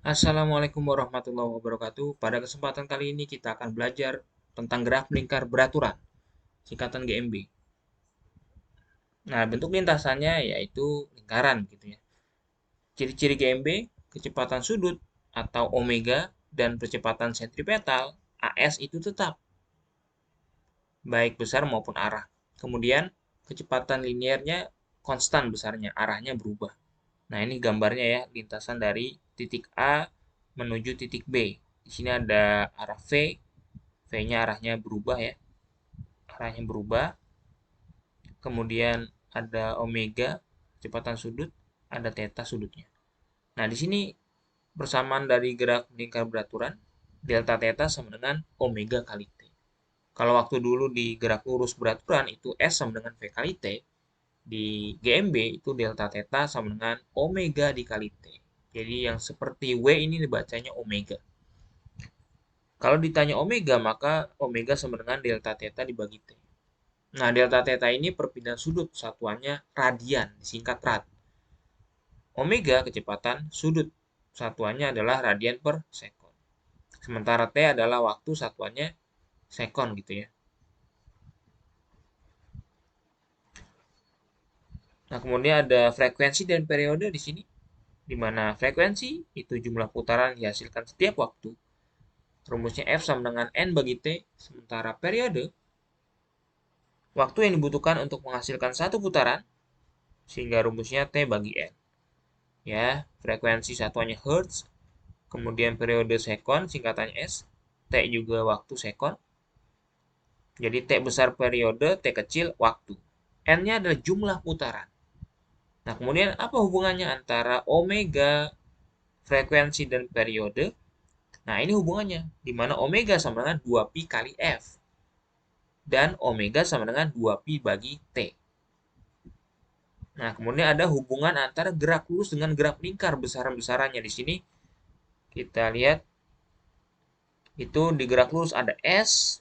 Assalamualaikum warahmatullahi wabarakatuh. Pada kesempatan kali ini kita akan belajar tentang graf lingkar beraturan, singkatan GMB. Nah, bentuk lintasannya yaitu lingkaran gitu ya. Ciri-ciri GMB, kecepatan sudut atau omega dan percepatan sentripetal AS itu tetap, baik besar maupun arah. Kemudian, kecepatan linearnya konstan besarnya, arahnya berubah. Nah, ini gambarnya ya, lintasan dari titik A menuju titik B. Di sini ada arah V, V-nya arahnya berubah ya, arahnya berubah. Kemudian ada omega, kecepatan sudut, ada theta sudutnya. Nah, di sini persamaan dari gerak lingkar beraturan, delta theta sama dengan omega kali T. Kalau waktu dulu di gerak lurus beraturan itu S sama dengan V kali T, di GMB itu delta theta sama dengan omega dikali T. Jadi yang seperti W ini dibacanya omega. Kalau ditanya omega, maka omega sama dengan delta theta dibagi T. Nah, delta theta ini perpindahan sudut, satuannya radian, disingkat rad. Omega kecepatan sudut, satuannya adalah radian per sekon. Sementara T adalah waktu, satuannya sekon gitu ya. Nah, kemudian ada frekuensi dan periode di sini, di mana frekuensi itu jumlah putaran yang dihasilkan setiap waktu. Rumusnya F sama dengan N bagi T, sementara periode, waktu yang dibutuhkan untuk menghasilkan satu putaran, sehingga rumusnya T bagi N. Ya, frekuensi satuannya Hertz, kemudian periode sekon, singkatannya S, T juga waktu sekon. Jadi T besar periode, T kecil waktu. N-nya adalah jumlah putaran. Nah, kemudian apa hubungannya antara omega, frekuensi, dan periode? Nah, ini hubungannya, di mana omega sama dengan 2pi kali F. Dan omega sama dengan 2pi bagi T. Nah, kemudian ada hubungan antara gerak lurus dengan gerak lingkar besaran-besarannya. Di sini kita lihat itu di gerak lurus ada S,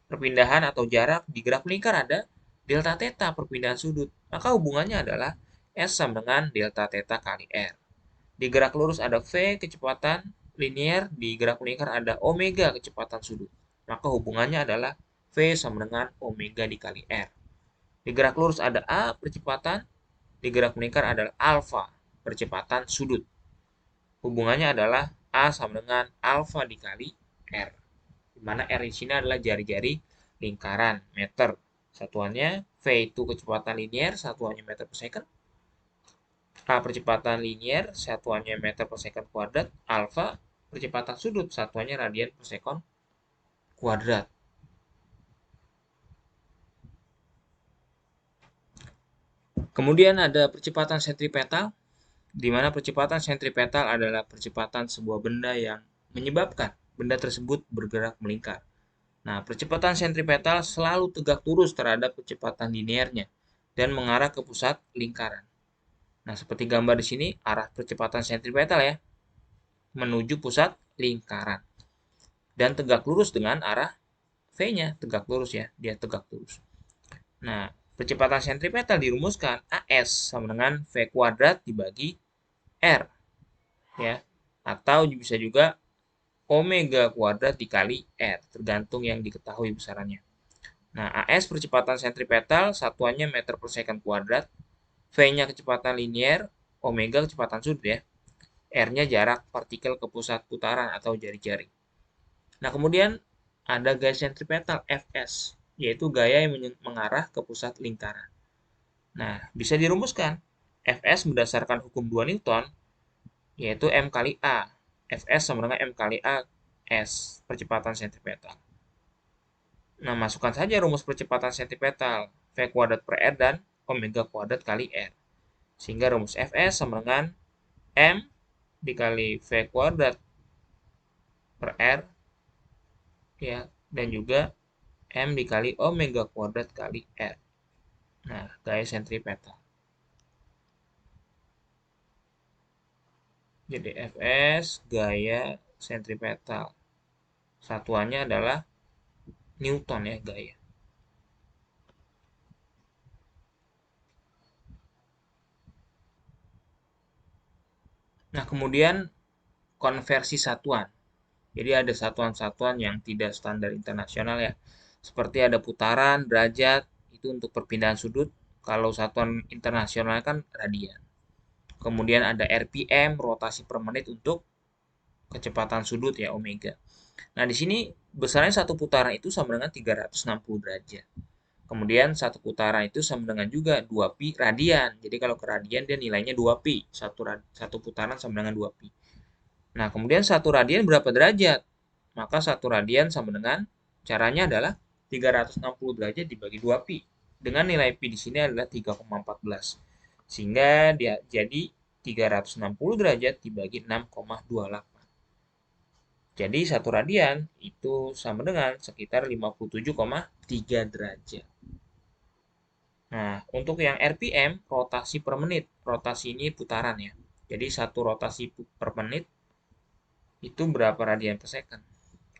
perpindahan atau jarak. Di gerak lingkar ada delta theta, perpindahan sudut. Maka hubungannya adalah S sama dengan delta theta kali R. Di gerak lurus ada V, kecepatan linear. Di gerak lingkar ada omega, kecepatan sudut. Maka hubungannya adalah V sama dengan omega dikali R. Di gerak lurus ada A, percepatan. Di gerak lingkar adalah alfa, percepatan sudut. Hubungannya adalah A sama dengan alfa dikali R. Di mana R di sini adalah jari-jari lingkaran meter. Satuannya V itu kecepatan linear, satuannya meter per second. A percepatan linear, satuannya meter per second kuadrat. Alfa percepatan sudut, satuannya radian per second kuadrat. Kemudian ada percepatan sentripetal, di mana percepatan sentripetal adalah percepatan sebuah benda yang menyebabkan benda tersebut bergerak melingkar. Nah, percepatan sentripetal selalu tegak lurus terhadap kecepatan linearnya dan mengarah ke pusat lingkaran. Nah, seperti gambar di sini, arah percepatan sentripetal ya, menuju pusat lingkaran. Dan tegak lurus dengan arah V-nya, tegak lurus ya, dia tegak lurus. Nah, percepatan sentripetal dirumuskan AS sama dengan V kuadrat dibagi R, ya. Atau bisa juga omega kuadrat dikali R, tergantung yang diketahui besarannya. Nah, AS percepatan sentripetal, satuannya meter per second kuadrat, V-nya kecepatan linear, omega kecepatan sudut ya. R-nya jarak partikel ke pusat putaran atau jari-jari. Nah, kemudian ada gaya sentripetal Fs, yaitu gaya yang mengarah ke pusat lingkaran. Nah, bisa dirumuskan. Fs berdasarkan hukum 2 Newton, yaitu M kali A. Fs sama dengan M kali A S, percepatan sentripetal. Nah, masukkan saja rumus percepatan sentripetal. V kuadrat per R dan omega kuadrat kali R. Sehingga rumus Fs sama dengan M dikali V kuadrat per R, ya, dan juga M dikali omega kuadrat kali R. Nah, gaya sentripetal. Jadi Fs gaya sentripetal. Satuannya adalah Newton ya, gaya. Nah, kemudian konversi satuan. Jadi ada satuan-satuan yang tidak standar internasional ya. Seperti ada putaran, derajat, itu untuk perpindahan sudut. Kalau satuan internasional kan radian. Kemudian ada RPM, rotasi per menit untuk kecepatan sudut ya, omega. Nah, di sini besarnya satu putaran itu sama dengan 360 derajat. Kemudian satu putaran itu sama dengan juga 2pi radian. Jadi kalau ke radian dia nilainya 2pi. Satu putaran sama dengan 2pi. Nah, kemudian satu radian berapa derajat? Maka satu radian sama dengan, caranya adalah 360 derajat dibagi 2pi. Dengan nilai pi di sini adalah 3,14. Sehingga dia jadi 360 derajat dibagi 6,28. Jadi satu radian itu sama dengan sekitar 57,3 derajat. Nah, untuk yang RPM, rotasi per menit. Rotasi ini putaran ya. Jadi satu rotasi per menit itu berapa radian per second.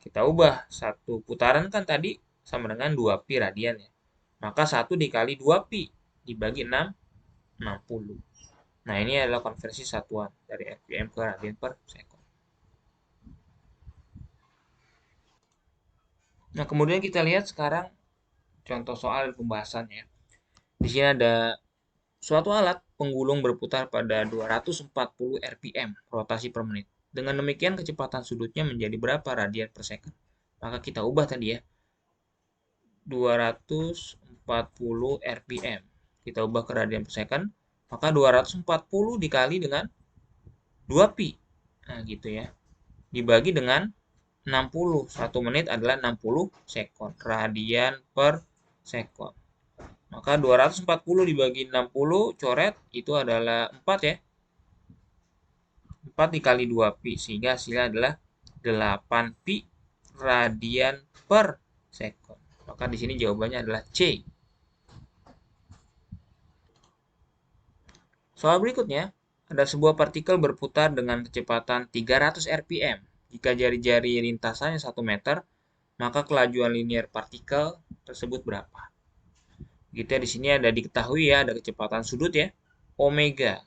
Kita ubah, satu putaran kan tadi sama dengan 2pi radian ya. Maka 1 dikali 2pi dibagi 6, 60. Nah, ini adalah konversi satuan dari RPM ke radian per second. Nah, kemudian kita lihat sekarang contoh soal pembahasannya. Di sini ada suatu alat penggulung berputar pada 240 rpm rotasi per menit. Dengan demikian kecepatan sudutnya menjadi berapa radian per second? Maka kita ubah tadi ya. 240 rpm. Kita ubah ke radian per second, maka 240 dikali dengan 2pi. Nah, gitu ya. Dibagi dengan 60. 1 menit adalah 60 sekon. Radian per sekon. Maka 240 dibagi 60, coret, itu adalah 4 ya. 4 dikali 2pi, sehingga hasilnya adalah 8pi radian per sekon. Maka di sini jawabannya adalah C. Soal berikutnya, ada sebuah partikel berputar dengan kecepatan 300 rpm. Jika jari-jari lintasannya 1 meter, maka kelajuan linear partikel tersebut berapa? Gitu ya, di sini ada diketahui ya, ada kecepatan sudut ya, omega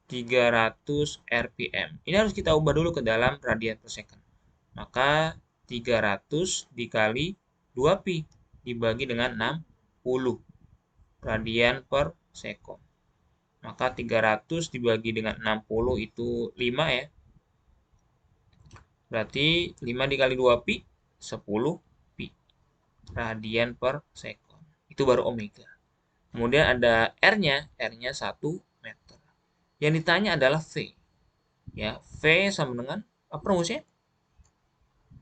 300 rpm. Ini harus kita ubah dulu ke dalam radian per second. Maka 300 dikali 2pi dibagi dengan 60 radian per second. Maka 300 dibagi dengan 60 itu 5 ya. Berarti 5 dikali 2pi 10 pi radian per second. Itu baru omega. Kemudian ada R-nya, R-nya 1 meter. Yang ditanya adalah V. Ya, V sama dengan apa rumusnya?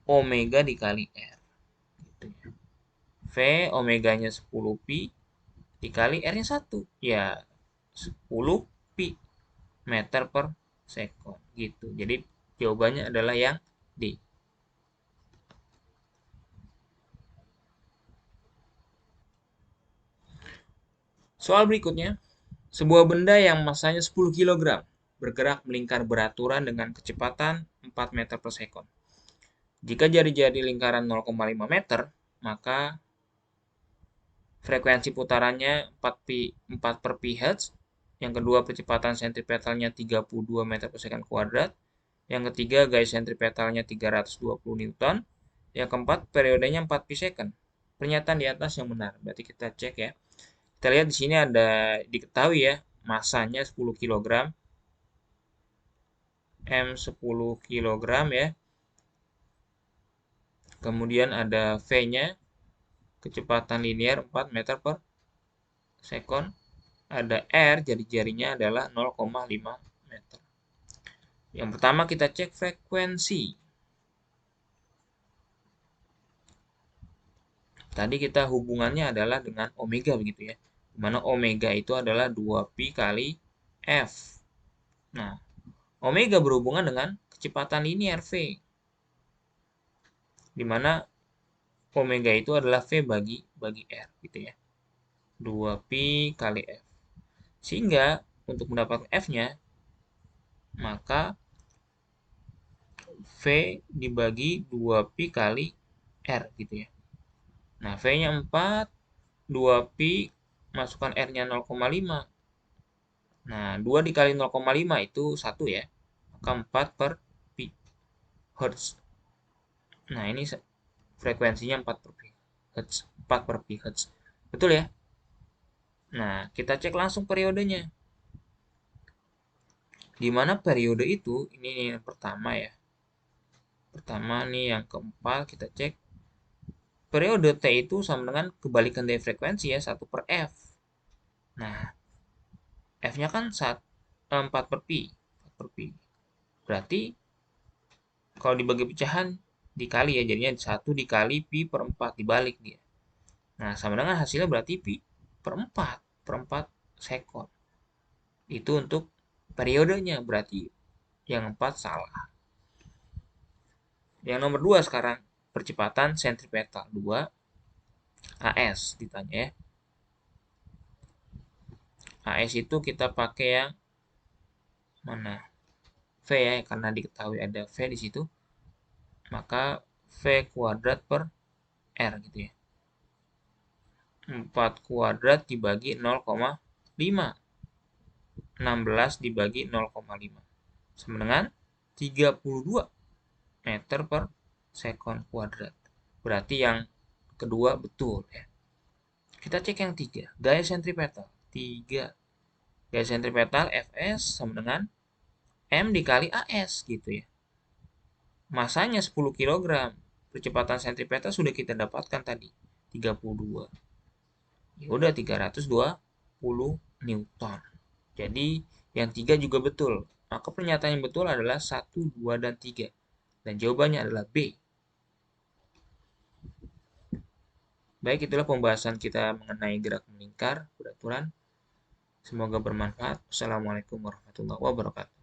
Omega dikali R. Gitu ya. V omeganya 10 pi dikali R-nya 1. Ya, 10 pi meter per second gitu. Jadi jawabannya adalah yang D. Soal berikutnya, sebuah benda yang masanya 10 kg bergerak melingkar beraturan dengan kecepatan 4 meter per second. Jika jari-jari lingkaran 0,5 meter, maka frekuensi putarannya 4 per pi hertz. Yang kedua, percepatan sentripetalnya 32 meter per second kuadrat. Yang ketiga, gaya sentripetalnya 320 Newton. Yang keempat, periodenya 4 pi second. Pernyataan di atas yang benar. Berarti kita cek ya. Kita lihat di sini ada diketahui ya, masanya 10 kg. M 10 kg ya. Kemudian ada V-nya, kecepatan linear 4 meter per second. Ada R, jari-jarinya adalah 0,5 meter. Yang pertama kita cek frekuensi. Tadi kita hubungannya adalah dengan omega begitu ya. Dimana omega itu adalah 2pi kali F. Nah, omega berhubungan dengan kecepatan linear V. Dimana omega itu adalah V bagi R gitu ya. 2pi kali F. Sehingga untuk mendapatkan F-nya, maka V dibagi 2pi kali R gitu ya. Nah, V-nya 4, 2pi, masukkan R-nya 0,5. Nah, 2 dikali 0,5 itu 1 ya. keempat per pi hertz. Nah, ini frekuensinya 4 per pi hertz. 4 per pi hertz. Betul ya? Nah, kita cek langsung periodenya. Di mana periode itu, ini yang pertama ya. Pertama nih, yang keempat kita cek. Periode T itu sama dengan kebalikan dari frekuensi ya, 1 per F. Nah, F-nya kan 4 per pi. 4 per pi. Berarti kalau dibagi pecahan dikali ya, jadinya 1 dikali pi per 4, dibalik dia. Nah, sama dengan hasilnya berarti pi per 4 sekon. Itu untuk periodenya, berarti yang 4 salah. Yang nomor 2 sekarang, percepatan sentripetal 2 AS ditanya ya. AS itu kita pakai yang mana? V ya, karena diketahui ada V di situ. Maka V kuadrat per R gitu ya. 4 kuadrat dibagi 0,5. 16 dibagi 0,5. Sama dengan 32 meter per sekon kuadrat. Berarti yang kedua betul ya. Kita cek yang 3, gaya sentripetal. 3. Gaya sentripetal Fs sama dengan M dikali AS gitu ya. Masanya 10 kg. Percepatan sentripetal sudah kita dapatkan tadi, 32. Ya udah 320 Newton. Jadi yang 3 juga betul. Maka pernyataan yang betul adalah 1, 2, dan 3. Dan jawabannya adalah B. Baik, itulah pembahasan kita mengenai gerak melingkar beraturan. Semoga bermanfaat. Wassalamualaikum warahmatullahi wabarakatuh.